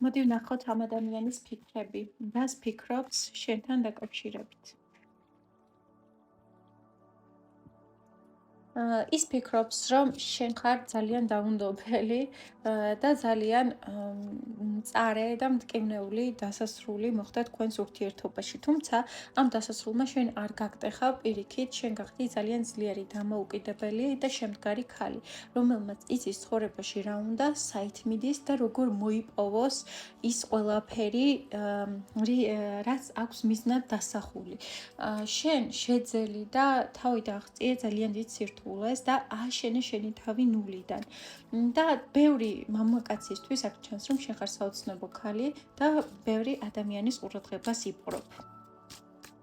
მოდი ვნახოთ ამ ადამიანის ფიქრები. რას ფიქრობს შენთან დაკავშირებით? ის ფიქრობს, რომ შენ ხარ ძალიან დაუნდობელი და ძალიან მწარე და მტკივნეული დასასრული მოხდა თქვენს ურთიერთობაში. თუმცა ამ დასასრულმა შენ არ გაგტეხა პირიქით, შენ გახდი ძალიან ძლიერი, დამოუკიდებელი და შემდგარი ქალი, რომელმაც იცის ცხოვრებაში რა უნდა, საით მიდის და როგორ მოიპოვოს ის ყველაფერი, რაც აქვს მიზნად დასახული. შენ შეძელი და თავი დააღწიე ძალიან დიდ სირთულეს და ააშენე შენი თავი ნულიდან. და ბევრი მამაკაცისთვის აქ ჩანს, რომ შენ ხარ საოცნობო ქალი და ბევრი ადამიანის ყურადღებას იპყრობ.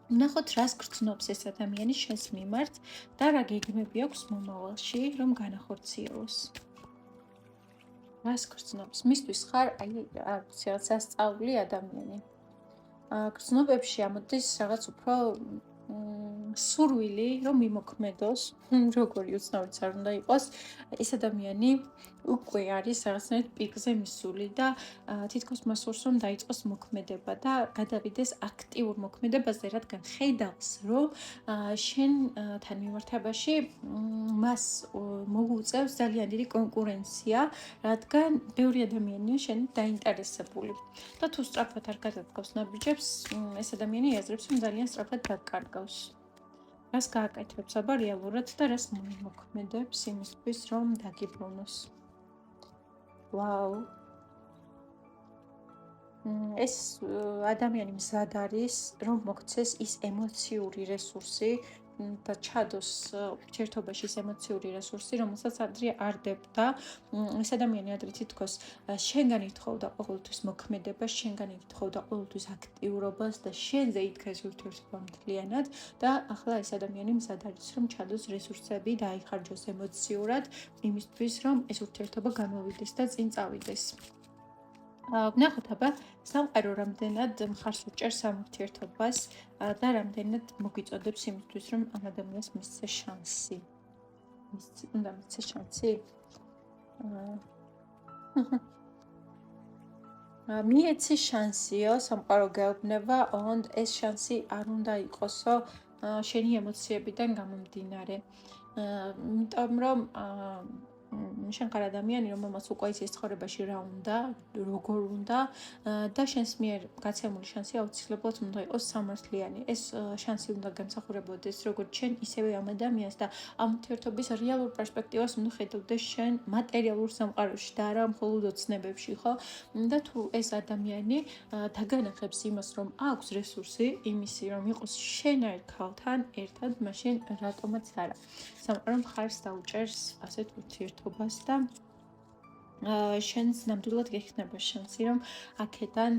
ვნახოთ, რას გრძნობს ეს ადამიანი შენს მიმართ და რა გეგმები აქვს მომავალში, რომ განახორციელოს. რას გრძნობს? მისთვის ხარ, არ ვიცი, რაღაც ასწავლი ადამიანი. გრძნობებში ამოდის რაღაც უფრო სურვილი, რომ მიმოქმედოს, როგორი უცნაურიც არ უნდა იყოს, ეს ადამიანი უკვე არის რაღაცნაირად პიკზე მისული და თითქოს მას სურს, რომ დაიწყოს მოქმედება და გადავიდეს აქტიურ მოქმედებაზე, რადგან ხედავს, რომ შენთან მიმართებაში მას მოუწევს ძალიან დიდი კონკურენცია, რადგან ბევრი ადამიანია შენით დაინტერესებული. და თუ სწრაფად არ გადადგავს ნაბიჯებს, ეს ადამიანი აზრებს, რომ ძალიან სწრაფად დაკარგავს. რას გააკეთებს აბა რეალურად და რას მოქმედებს იმისთვის, რომ დაგიბრუნოს. ვაუ. ეს ადამიანი მზად არის, რომ მოქცეს ის ემოციური რესურსი და ჩადოს ურთიერთობაში ის ემოციური რესურსი, რომელსაც ადრე არ დებდა. ეს ადამიანი ადრე თითქოს შენგან ითხოვდა ყოველთვის მოქმედებას, შენგან ითხოვდა ყოველთვის აქტიურობას და შენზე იდგა ეს ურთიერთობა მთლიანად და ახლა ეს ადამიანი მზად არის, რომ ჩადოს რესურსები და აიხარჯოს ემოციურად იმისთვის, რომ ეს ურთიერთობა გამოვიდეს და წინ წავიდეს. ვნახოთ აბა სამყარო რამდენად მხარს უჭერს ამ ურთიერთობას და რამდენად მოგვიწოდებს იმისთვის, რომ ამ ადამიანს მისცეს შანსი. უნდა მისცეს შანსი? მიეცი შანსიო, სამყარო გეუბნება, ოღონდ ეს შანსი არ უნდა იყოსო შენი ემოციებიდან გამომდინარე. იმიტომ რომ შენ ხარ ადამიანი, რომელმაც უკვე იცის ცხოვრებაში რა უნდა, როგორ უნდა და შენს მიერ გაცემული შანსი აუცილებლად უნდა იყოს სამართლიანი. ეს შანსი უნდა განსახურებოდეს როგორც შენ, ისევე ამ ადამიანს და ამ ურთიერთობის რეალურ პერსპექტივას უნდა ხედავდეს შენ მატერიალურ სამყაროში და არა მხოლოდ ოცნებებში, ხო? და თუ ეს ადამიანი დაგანახებს იმას, რომ აქვს რესურსი, იმისი, რომ იყოს შენაერ ქალთან ერთად, მაშინ რატომაც არა. სამყარო მხარს დაუჭერს ასეთ ურთიერთობას და შენს ნამდვილად გექნება შანსი, რომ აქედან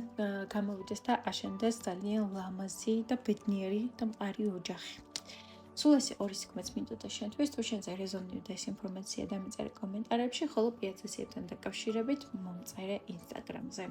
გამოვიდეს და აშენდეს ძალიან ლამაზი და ბედნიერი და მყარი ოჯახი. სულ ესე ორი სიგმეც მინდოდა შენთვის, თუ შენზე რეზონირდა ეს ინფორმაცია, დამიწერე კომენტარებში, ხოლო პიაცესიებთან დაკავშირებით მომწერე ინსტაგრამზე.